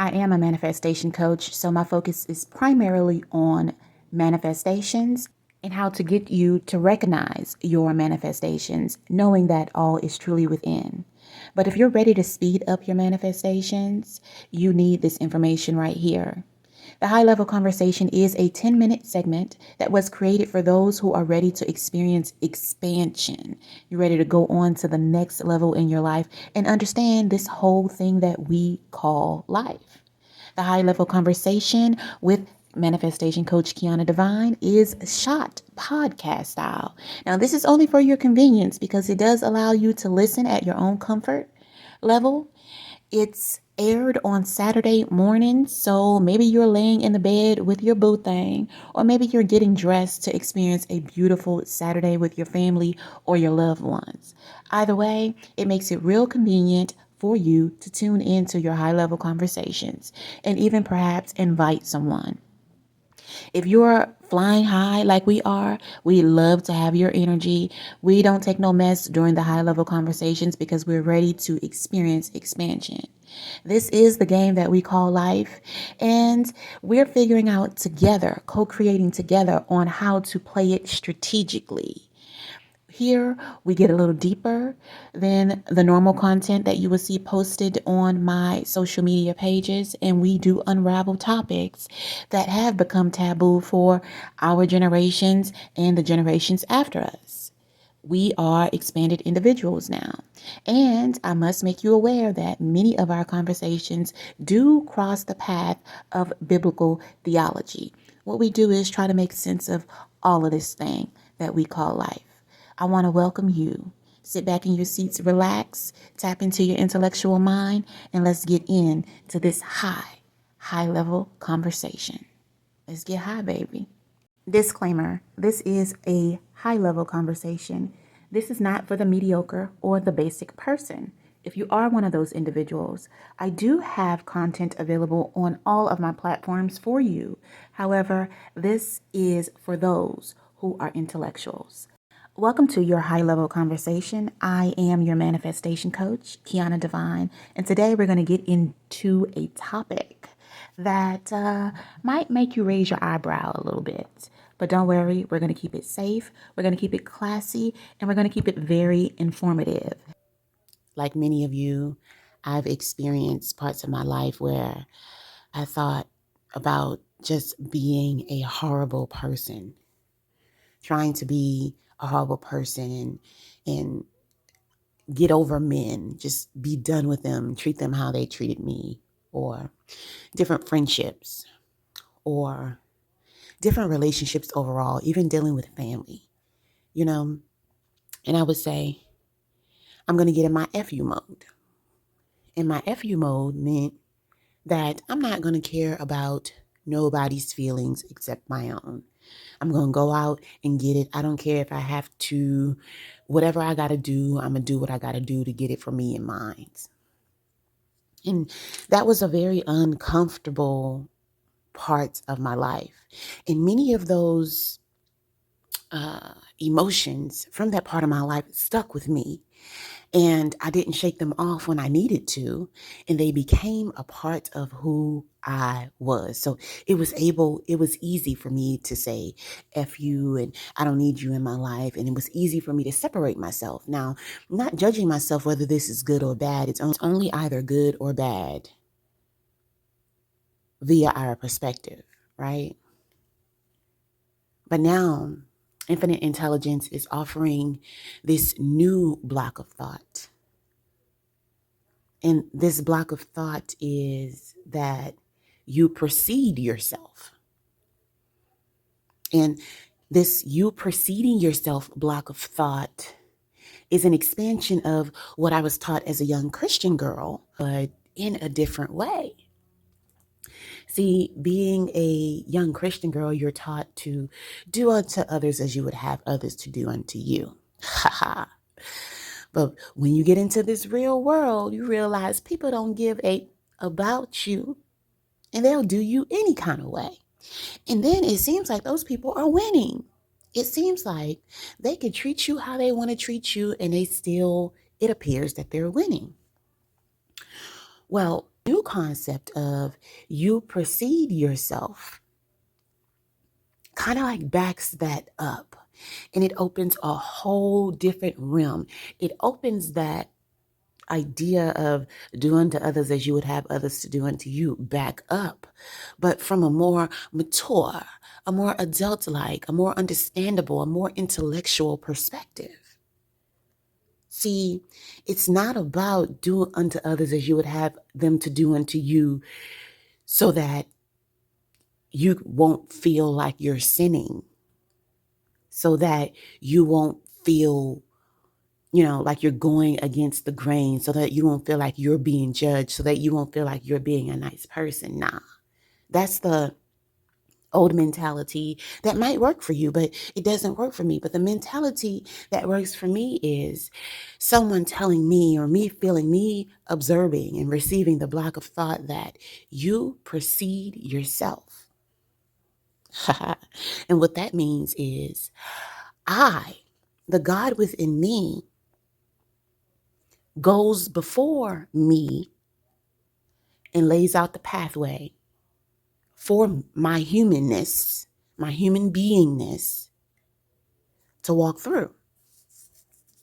I am a manifestation coach, so my focus is primarily on manifestations and how to get you to recognize your manifestations, knowing that all is truly within. But if you're ready to speed up your manifestations, you need this information right here. The High Level Conversation is a 10-minute segment that was created for those who are ready to experience expansion. You're ready to go on to the next level in your life and understand this whole thing that we call life. The High Level Conversation with Manifestation Coach Keyonna Divine is shot podcast style. Now, this is only for your convenience because it does allow you to listen at your own comfort level. It's aired on Saturday morning, so maybe you're laying in the bed with your boo thing, or maybe you're getting dressed to experience a beautiful Saturday with your family or your loved ones. Either way, it makes it real convenient for you to tune into your high level conversations and even perhaps invite someone. If you're flying high like we are, we love to have your energy. We don't take no mess during the high level conversations because we're ready to experience expansion. This is the game that we call life, and we're figuring out together, co-creating together on how to play it strategically. Here, we get a little deeper than the normal content that you will see posted on my social media pages, and we do unravel topics that have become taboo for our generations and the generations after us. We are expanded individuals now. And I must make you aware that many of our conversations do cross the path of biblical theology. What we do is try to make sense of all of this thing that we call life. I want to welcome you. Sit back in your seats, relax, tap into your intellectual mind, and let's get into this high level conversation. Let's get high, baby. Disclaimer, this is a high level conversation. This is not for the mediocre or the basic person. If you are one of those individuals, I do have content available on all of my platforms for you. However, this is for those who are intellectuals. Welcome to your high level conversation. I am your manifestation coach, Keyonna Divine, and today we're going to get into a topic that might make you raise your eyebrow a little bit. But don't worry, we're going to keep it safe, we're going to keep it classy, and we're going to keep it very informative. Like many of you, I've experienced parts of my life where I thought about just being a horrible person, trying to be a horrible person and get over men, just be done with them, treat them how they treated me, or different friendships, or different relationships overall, even dealing with family, you know. And I would say, I'm going to get in my FU mode. And my FU mode meant that I'm not going to care about nobody's feelings except my own. I'm going to go out and get it. I don't care if I have to, whatever I got to do, I'm going to do what I got to do to get it for me and mine. And that was a very uncomfortable part of my life. And many of those emotions from that part of my life stuck with me. And I didn't shake them off when I needed to. And they became a part of who I was. So it was easy for me to say, F you, and I don't need you in my life. And it was easy for me to separate myself. Now, I'm not judging myself whether this is good or bad. It's only either good or bad via our perspective, right? But now, infinite intelligence is offering this new block of thought. And this block of thought is that you precede yourself. And this you preceding yourself block of thought is an expansion of what I was taught as a young Christian girl, but in a different way. See, being a young Christian girl, you're taught to do unto others as you would have others to do unto you. But when you get into this real world, you realize people don't give a about you, and they'll do you any kind of way. And then it seems like those people are winning. It seems like they can treat you how they want to treat you, and it appears that they're winning. Well, New concept of you precede yourself kind of like backs that up, and it opens a whole different realm. It opens that idea of do unto others as you would have others to do unto you back up, but from a more mature, a more adult-like, a more understandable, a more intellectual perspective. See, it's not about do unto others as you would have them to do unto you so that you won't feel like you're sinning, so that you won't feel, like you're going against the grain, so that you won't feel like you're being judged, so that you won't feel like you're being a nice person. Nah, that's the old mentality that might work for you, but it doesn't work for me. But the mentality that works for me is someone telling me, or me feeling, me observing and receiving the block of thought that you precede yourself. And what that means is the God within me, goes before me and lays out the pathway for my humanness, my human beingness to walk through.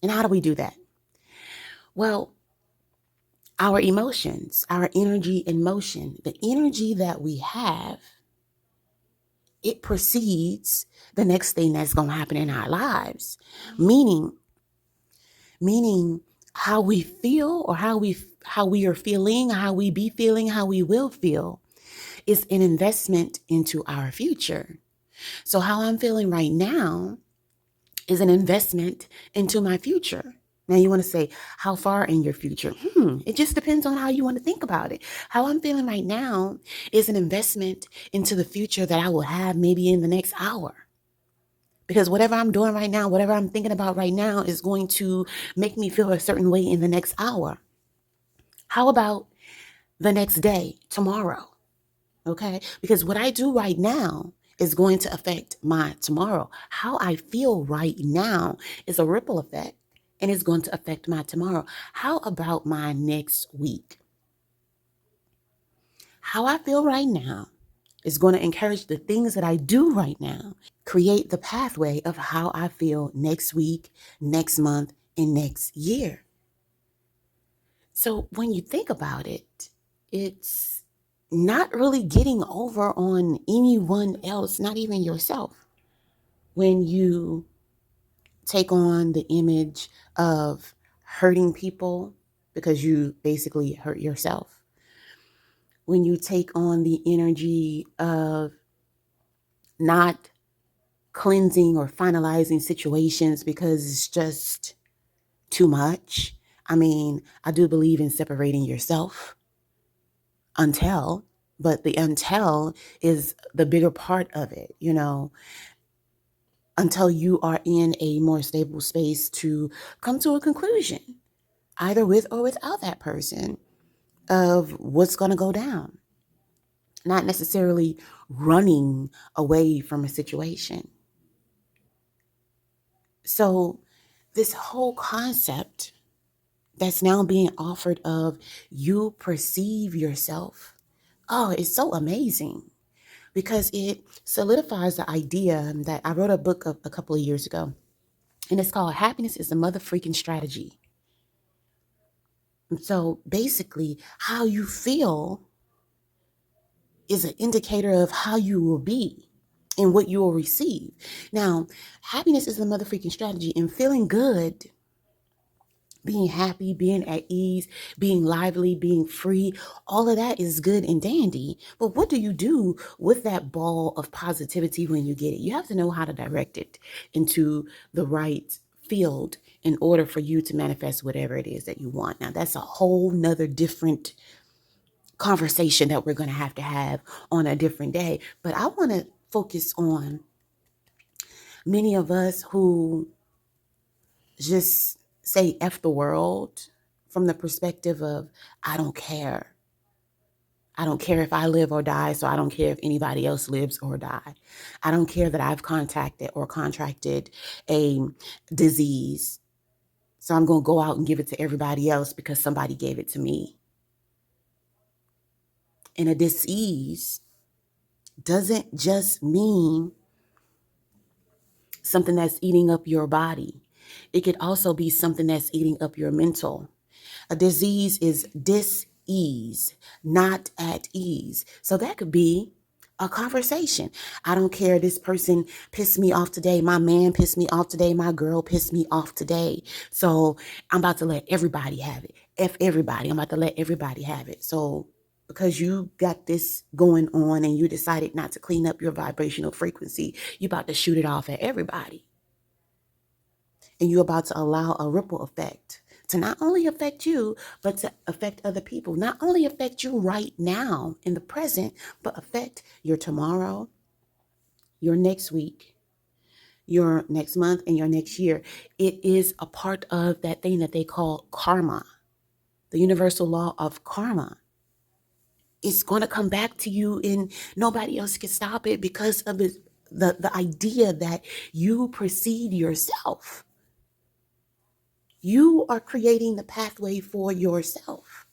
And how do we do that? Well, our emotions, our energy and motion, the energy that we have, it precedes the next thing that's going to happen in our lives. Meaning how we feel, or how we are feeling, how we be feeling, how we will feel is an investment into our future. So how I'm feeling right now is an investment into my future. Now you want to say, how far in your future? It just depends on how you want to think about it. How I'm feeling right now is an investment into the future that I will have maybe in the next hour. Because whatever I'm doing right now, whatever I'm thinking about right now is going to make me feel a certain way in the next hour. How about the next day, tomorrow? Okay? Because what I do right now is going to affect my tomorrow. How I feel right now is a ripple effect, and it's going to affect my tomorrow. How about my next week? How I feel right now is going to encourage the things that I do right now, create the pathway of how I feel next week, next month, and next year. So when you think about it, it's not really getting over on anyone else, not even yourself. When you take on the image of hurting people because you basically hurt yourself, when you take on the energy of not cleansing or finalizing situations because it's just too much. I mean, I do believe in separating yourself until, but the until is the bigger part of it, until you are in a more stable space to come to a conclusion, either with or without that person, of what's going to go down. Not necessarily running away from a situation. So this whole concept that's now being offered of you perceive yourself, it's so amazing, because it solidifies the idea that I wrote a book a couple of years ago, and it's called Happiness is a Mother Freaking Strategy. And so basically, how you feel is an indicator of how you will be and what you will receive. Now, happiness is a mother freaking strategy, and feeling good, being happy, being at ease, being lively, being free, all of that is good and dandy. But what do you do with that ball of positivity when you get it? You have to know how to direct it into the right field in order for you to manifest whatever it is that you want. Now, that's a whole nother different conversation that we're going to have on a different day. But I want to focus on many of us who just say F the world from the perspective of, I don't care. I don't care if I live or die, so I don't care if anybody else lives or die. I don't care that I've contacted or contracted a disease, so I'm going to go out and give it to everybody else because somebody gave it to me. And a disease doesn't just mean something that's eating up your body. It could also be something that's eating up your mental. A disease is dis-ease, not at ease. So that could be a conversation. I don't care. This person pissed me off today. My man pissed me off today. My girl pissed me off today. So I'm about to let everybody have it. F everybody. I'm about to let everybody have it. So because you got this going on and you decided not to clean up your vibrational frequency, you're about to shoot it off at everybody. And you're about to allow a ripple effect to not only affect you, but to affect other people. Not only affect you right now in the present, but affect your tomorrow, your next week, your next month, and your next year. It is a part of that thing that they call karma, the universal law of karma. It's going to come back to you and nobody else can stop it because of the idea that you precede yourself. You are creating the pathway for yourself,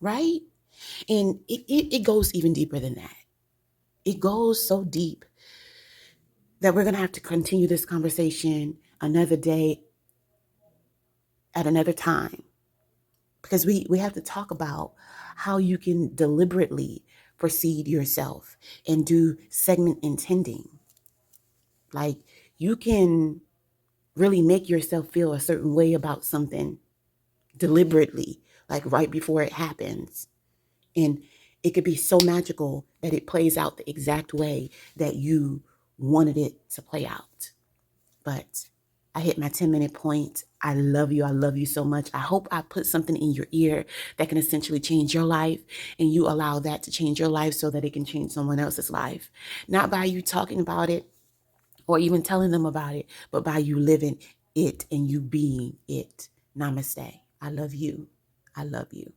right? And it goes even deeper than that. It goes so deep that we're going to have to continue this conversation another day at another time, because we have to talk about how you can deliberately precede yourself and do segment intending. Like, you can really make yourself feel a certain way about something deliberately, like right before it happens. And it could be so magical that it plays out the exact way that you wanted it to play out. But I hit my 10-minute point. I love you. I love you so much. I hope I put something in your ear that can essentially change your life, and you allow that to change your life so that it can change someone else's life. Not by you talking about it or even telling them about it, but by you living it and you being it. Namaste. I love you. I love you.